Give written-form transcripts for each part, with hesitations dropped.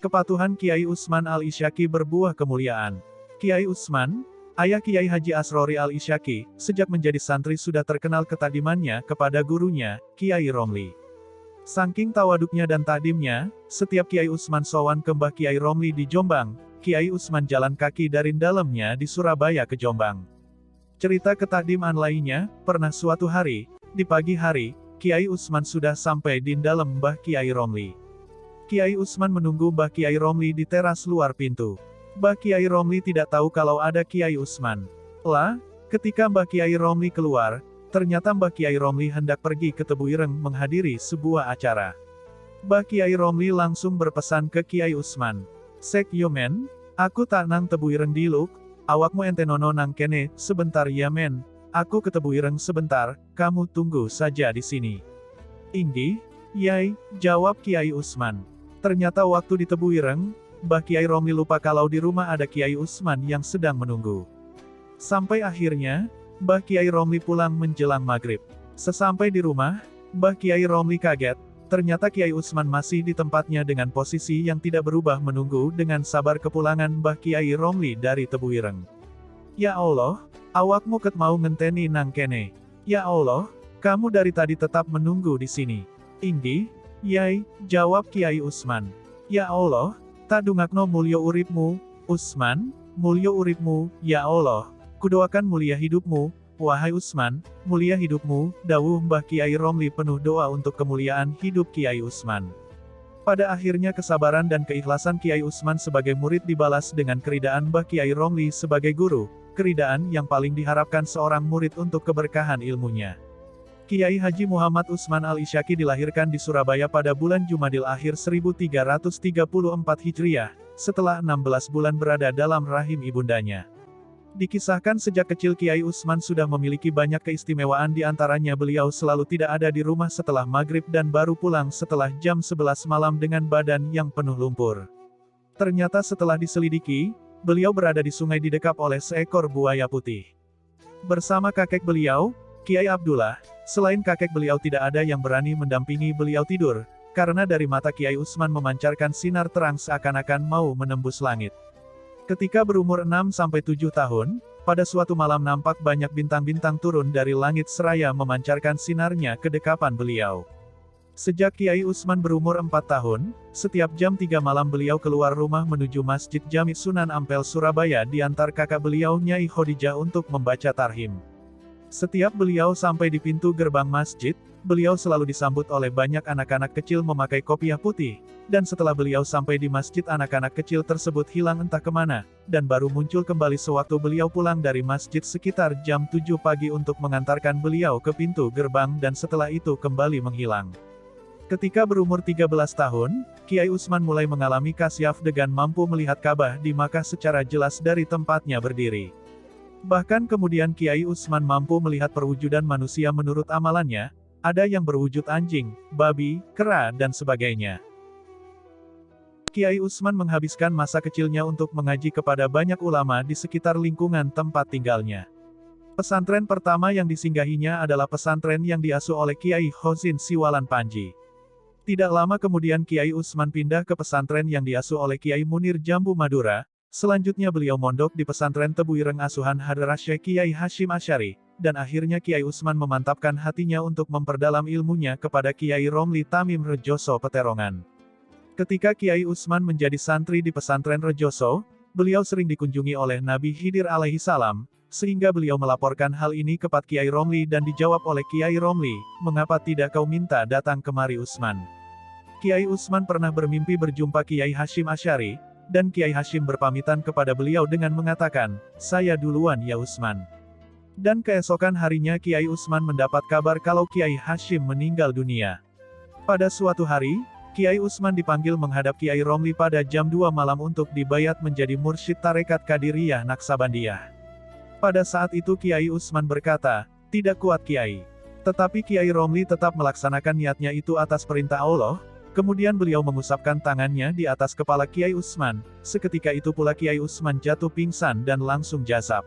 Kepatuhan Kiai Utsman Al-Isyaki berbuah kemuliaan. Kiai Utsman, ayah Kiai Haji Asrori Al-Isyaki, sejak menjadi santri sudah terkenal ketakdimannya kepada gurunya, Kiai Romli. Saking tawaduknya dan takdimnya, setiap Kiai Utsman sowan ke Mbah Kiai Romli di Jombang, Kiai Utsman jalan kaki dari dalamnya di Surabaya ke Jombang. Cerita ketakdiman lainnya, pernah suatu hari, di pagi hari, Kiai Utsman sudah sampai di dalam Mbah Kiai Romli. Kiai Utsman menunggu Mbah Kiai Romli di teras luar pintu. Mbah Kiai Romli tidak tahu kalau ada Kiai Utsman. Ketika Mbah Kiai Romli keluar, ternyata Mbah Kiai Romli hendak pergi ke Tebuireng menghadiri sebuah acara. Mbah Kiai Romli langsung berpesan ke Kiai Utsman. "Sek yo men, aku tak nang Tebuireng diluk, awakmu ente nono nang kene, sebentar ya men, aku ke Tebuireng sebentar, kamu tunggu saja di sini." "Inggih, Yai," jawab Kiai Utsman. Ternyata waktu di Tebuireng, Mbah Kiai Romli lupa kalau di rumah ada Kiai Utsman yang sedang menunggu. Sampai akhirnya, Mbah Kiai Romli pulang menjelang maghrib. Sesampai di rumah, Mbah Kiai Romli kaget, ternyata Kiai Utsman masih di tempatnya dengan posisi yang tidak berubah menunggu dengan sabar kepulangan Mbah Kiai Romli dari Tebuireng. "Ya Allah, awakmu ket mau ngenteni nang kene. Ya Allah, kamu dari tadi tetap menunggu di sini." "Inggih, Yai," jawab Kiai Utsman. "Ya Allah, tak dungakno mulya uripmu, Utsman, mulya uripmu, ya Allah, kudoakan mulia hidupmu, wahai Utsman, mulia hidupmu," dawuh Mbah Kiai Romli penuh doa untuk kemuliaan hidup Kiai Utsman. Pada akhirnya kesabaran dan keikhlasan Kiai Utsman sebagai murid dibalas dengan keridaan Mbah Kiai Romli sebagai guru, keridaan yang paling diharapkan seorang murid untuk keberkahan ilmunya. Kiai Haji Muhammad Utsman Al-Isyaki dilahirkan di Surabaya pada bulan Jumadil Akhir 1334 Hijriah, setelah 16 bulan berada dalam rahim ibundanya. Dikisahkan sejak kecil Kiai Utsman sudah memiliki banyak keistimewaan, di antaranya beliau selalu tidak ada di rumah setelah maghrib dan baru pulang setelah jam 11 malam dengan badan yang penuh lumpur. Ternyata setelah diselidiki, beliau berada di sungai didekap oleh seekor buaya putih. Bersama kakek beliau, Kiai Abdullah, selain kakek beliau tidak ada yang berani mendampingi beliau tidur, karena dari mata Kiai Utsman memancarkan sinar terang seakan-akan mau menembus langit. Ketika berumur 6-7 tahun, pada suatu malam nampak banyak bintang-bintang turun dari langit seraya memancarkan sinarnya ke dekapan beliau. Sejak Kiai Utsman berumur 4 tahun, setiap jam 3 malam beliau keluar rumah menuju Masjid Jami Sunan Ampel Surabaya diantar kakak beliau Nyai Khadijah untuk membaca tarhim. Setiap beliau sampai di pintu gerbang masjid, beliau selalu disambut oleh banyak anak-anak kecil memakai kopiah putih, dan setelah beliau sampai di masjid anak-anak kecil tersebut hilang entah kemana, dan baru muncul kembali sewaktu beliau pulang dari masjid sekitar jam 7 pagi untuk mengantarkan beliau ke pintu gerbang dan setelah itu kembali menghilang. Ketika berumur 13 tahun, Kiai Utsman mulai mengalami kasyaf dengan mampu melihat Ka'bah di Makkah secara jelas dari tempatnya berdiri. Bahkan kemudian Kiai Utsman mampu melihat perwujudan manusia menurut amalannya, ada yang berwujud anjing, babi, kera, dan sebagainya. Kiai Utsman menghabiskan masa kecilnya untuk mengaji kepada banyak ulama di sekitar lingkungan tempat tinggalnya. Pesantren pertama yang disinggahinya adalah pesantren yang diasuh oleh Kiai Khozin Siwalan Panji. Tidak lama kemudian Kiai Utsman pindah ke pesantren yang diasuh oleh Kiai Munir Jambu Madura. Selanjutnya beliau mondok di pesantren Tebuireng asuhan Hadrah Syekh Kiai Hasyim Asy'ari, dan akhirnya Kiai Utsman memantapkan hatinya untuk memperdalam ilmunya kepada Kiai Romli Tamim Rejoso Peterongan. Ketika Kiai Utsman menjadi santri di pesantren Rejoso, beliau sering dikunjungi oleh Nabi Khidir alaihi salam, sehingga beliau melaporkan hal ini kepada Kiai Romli dan dijawab oleh Kiai Romli, "Mengapa tidak kau minta datang kemari Utsman?" Kiai Utsman pernah bermimpi berjumpa Kiai Hasyim Asy'ari, dan Kiai Hasyim berpamitan kepada beliau dengan mengatakan, "Saya duluan ya Utsman." Dan keesokan harinya Kiai Utsman mendapat kabar kalau Kiai Hasyim meninggal dunia. Pada suatu hari, Kiai Utsman dipanggil menghadap Kiai Romli pada jam 2 malam untuk dibayat menjadi mursyid tarekat Qadiriyah Naksabandiyah. Pada saat itu Kiai Utsman berkata, "Tidak kuat Kiai." Tetapi Kiai Romli tetap melaksanakan niatnya itu atas perintah Allah. Kemudian beliau mengusapkan tangannya di atas kepala Kiai Utsman, seketika itu pula Kiai Utsman jatuh pingsan dan langsung jazab.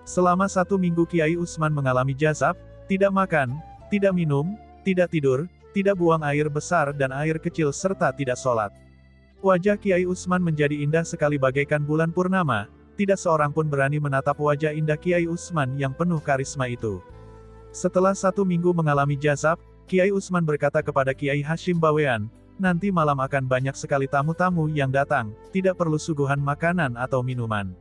Selama 1 minggu Kiai Utsman mengalami jazab, tidak makan, tidak minum, tidak tidur, tidak buang air besar dan air kecil serta tidak sholat. Wajah Kiai Utsman menjadi indah sekali bagaikan bulan purnama, tidak seorang pun berani menatap wajah indah Kiai Utsman yang penuh karisma itu. Setelah 1 minggu mengalami jazab, Kiai Utsman berkata kepada Kiai Hashim Bawean, nanti malam akan banyak sekali tamu-tamu yang datang, tidak perlu suguhan makanan atau minuman.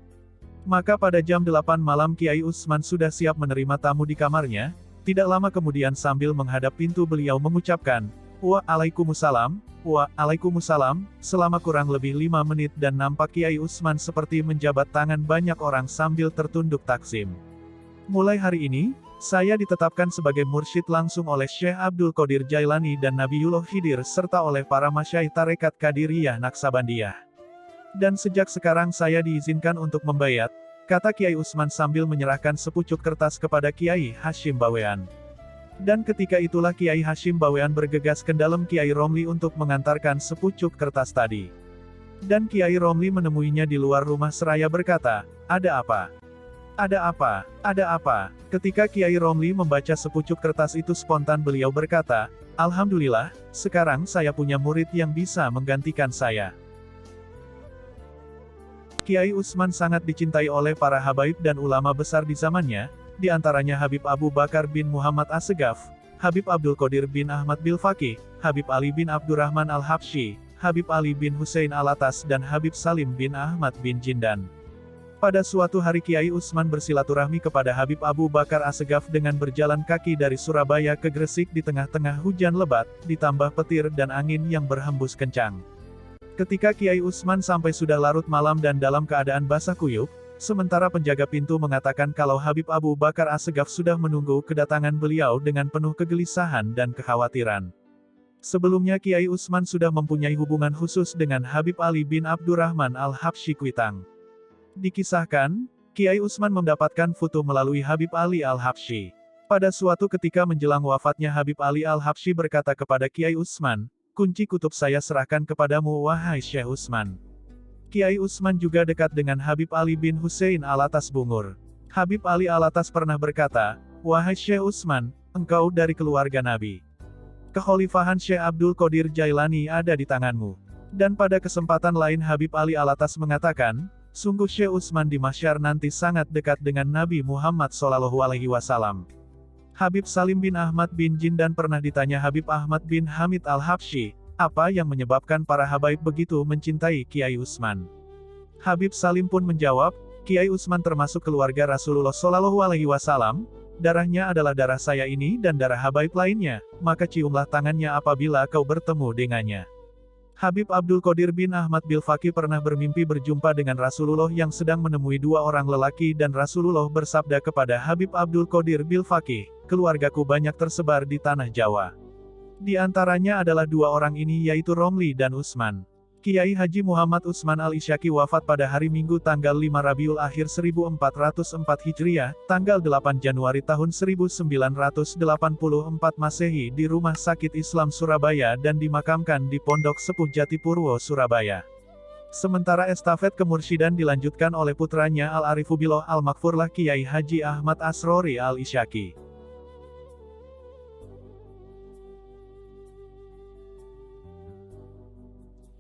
Maka pada jam 8 malam Kiai Utsman sudah siap menerima tamu di kamarnya, tidak lama kemudian sambil menghadap pintu beliau mengucapkan, Waalaikumsalam, Waalaikumsalam, selama kurang lebih 5 menit dan nampak Kiai Utsman seperti menjabat tangan banyak orang sambil tertunduk taksim. Mulai hari ini, saya ditetapkan sebagai mursyid langsung oleh Syekh Abdul Qadir Jailani dan Nabiullah Khidir serta oleh para masyaikh tarekat Qadiriyah Naksabandiyah. Dan sejak sekarang saya diizinkan untuk membayat, kata Kiai Utsman sambil menyerahkan sepucuk kertas kepada Kiai Hashim Bawean. Dan ketika itulah Kiai Hashim Bawean bergegas ke dalam Kiai Romli untuk mengantarkan sepucuk kertas tadi. Dan Kiai Romli menemuinya di luar rumah seraya berkata, ada apa? Ada apa? Ada apa? Ketika Kiai Romli membaca sepucuk kertas itu spontan beliau berkata, Alhamdulillah, sekarang saya punya murid yang bisa menggantikan saya. Kiai Utsman sangat dicintai oleh para habaib dan ulama besar di zamannya, di antaranya Habib Abu Bakar bin Muhammad As-Segaf, Habib Abdul Qadir bin Ahmad Bilfaqih, Habib Ali bin Abdurrahman Al-Habsyi, Habib Ali bin Husain Alatas dan Habib Salim bin Ahmad bin Jindan. Pada suatu hari Kiai Utsman bersilaturahmi kepada Habib Abu Bakar As-Segaf dengan berjalan kaki dari Surabaya ke Gresik di tengah-tengah hujan lebat, ditambah petir dan angin yang berhembus kencang. Ketika Kiai Utsman sampai sudah larut malam dan dalam keadaan basah kuyup, sementara penjaga pintu mengatakan kalau Habib Abu Bakar As-Segaf sudah menunggu kedatangan beliau dengan penuh kegelisahan dan kekhawatiran. Sebelumnya Kiai Utsman sudah mempunyai hubungan khusus dengan Habib Ali bin Abdurrahman Al-Habsyi Kuitang. Dikisahkan, Kiai Utsman mendapatkan foto melalui Habib Ali Al-Habsyi. Pada suatu ketika menjelang wafatnya Habib Ali Al-Habsyi berkata kepada Kiai Utsman, kunci kutub saya serahkan kepadamu wahai Syekh Utsman. Kiai Utsman juga dekat dengan Habib Ali bin Husain Alatas Bungur. Habib Ali Alatas pernah berkata, wahai Syekh Utsman, engkau dari keluarga Nabi. Kekhalifahan Syekh Abdul Qadir Jailani ada di tanganmu. Dan pada kesempatan lain Habib Ali Alatas mengatakan, sungguh Syekh Utsman di mahsyar nanti sangat dekat dengan Nabi Muhammad SAW. Habib Salim bin Ahmad bin Jindan pernah ditanya Habib Ahmad bin Hamid Al-Habsyi, apa yang menyebabkan para habaib begitu mencintai Kiai Utsman? Habib Salim pun menjawab, Kiai Utsman termasuk keluarga Rasulullah SAW, darahnya adalah darah saya ini dan darah habaib lainnya, maka ciumlah tangannya apabila kau bertemu dengannya. Habib Abdul Qadir bin Ahmad Bilfaqih pernah bermimpi berjumpa dengan Rasulullah yang sedang menemui 2 orang lelaki dan Rasulullah bersabda kepada Habib Abdul Qadir Bilfaqih, keluargaku banyak tersebar di tanah Jawa. Di antaranya adalah 2 orang ini yaitu Romli dan Utsman. Kiai Haji Muhammad Utsman Al-Isyaki wafat pada hari Minggu tanggal 5 Rabiul Akhir 1404 Hijriah, tanggal 8 Januari tahun 1984 Masehi di Rumah Sakit Islam Surabaya dan dimakamkan di Pondok Sepuh Jatipurwo, Surabaya. Sementara estafet kemursyidan dilanjutkan oleh putranya Al-Arifubillah Al-Makfurlah Kiai Haji Ahmad Asrori Al-Isyaki.